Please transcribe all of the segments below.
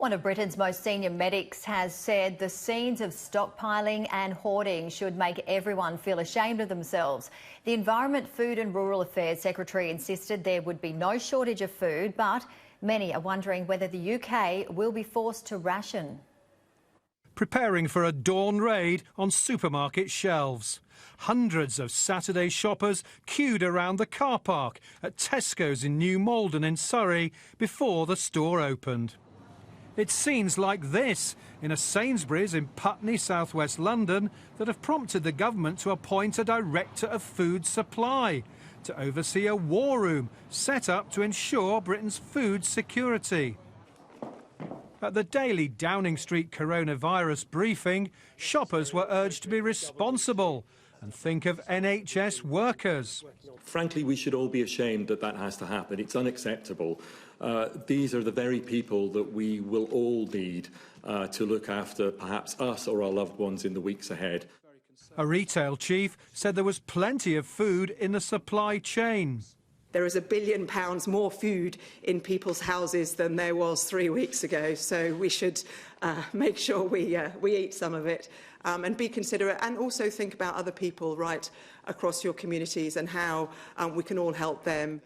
One of Britain's most senior medics has said the scenes of stockpiling and hoarding should make everyone feel ashamed of themselves. The Environment, Food and Rural Affairs Secretary insisted there would be no shortage of food, but many are wondering whether the UK will be forced to ration. Preparing for a dawn raid on supermarket shelves. Hundreds of Saturday shoppers queued around the car park at Tesco's in New Malden in Surrey before the store opened. It's scenes like this in a Sainsbury's in Putney, southwest London, that have prompted the government to appoint a director of food supply to oversee a war room set up to ensure Britain's food security. At the daily Downing Street coronavirus briefing, shoppers were urged to be responsible and think of NHS workers. Frankly, we should all be ashamed that that has to happen. It's unacceptable. These are the very people that we will all need to look after perhaps us or our loved ones in the weeks ahead. A retail chief said there was plenty of food in the supply chain. There is £1 billion more food in people's houses than there was 3 weeks ago, so we should make sure we eat some of it and be considerate, and also think about other people right across your communities and how we can all help them.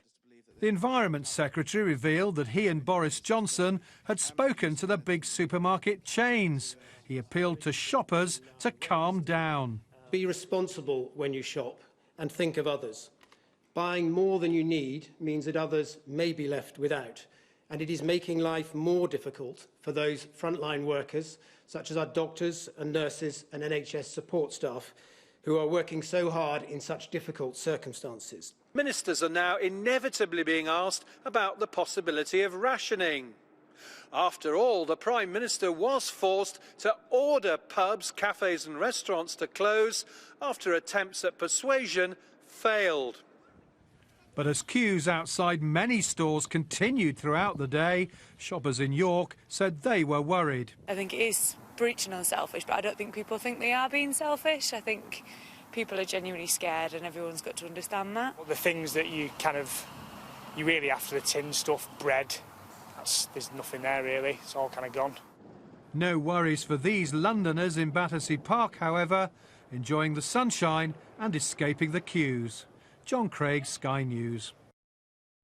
The Environment Secretary revealed that he and Boris Johnson had spoken to the big supermarket chains. He appealed to shoppers to calm down. Be responsible when you shop and think of others. Buying more than you need means that others may be left without, and it is making life more difficult for those frontline workers, such as our doctors and nurses and NHS support staff, who are working so hard in such difficult circumstances. Ministers are now inevitably being asked about the possibility of rationing. After all, the Prime Minister was forced to order pubs, cafes and restaurants to close after attempts at persuasion failed. But as queues outside many stores continued throughout the day, shoppers in York said they were worried. I think it is breaching unselfish, but I don't think people think they are being selfish. I think people are genuinely scared and everyone's got to understand that. The things that you really after, the tin stuff, bread, there's nothing there really, it's all kind of gone. No worries for these Londoners in Battersea Park, however, enjoying the sunshine and escaping the queues. John Craig, Sky News.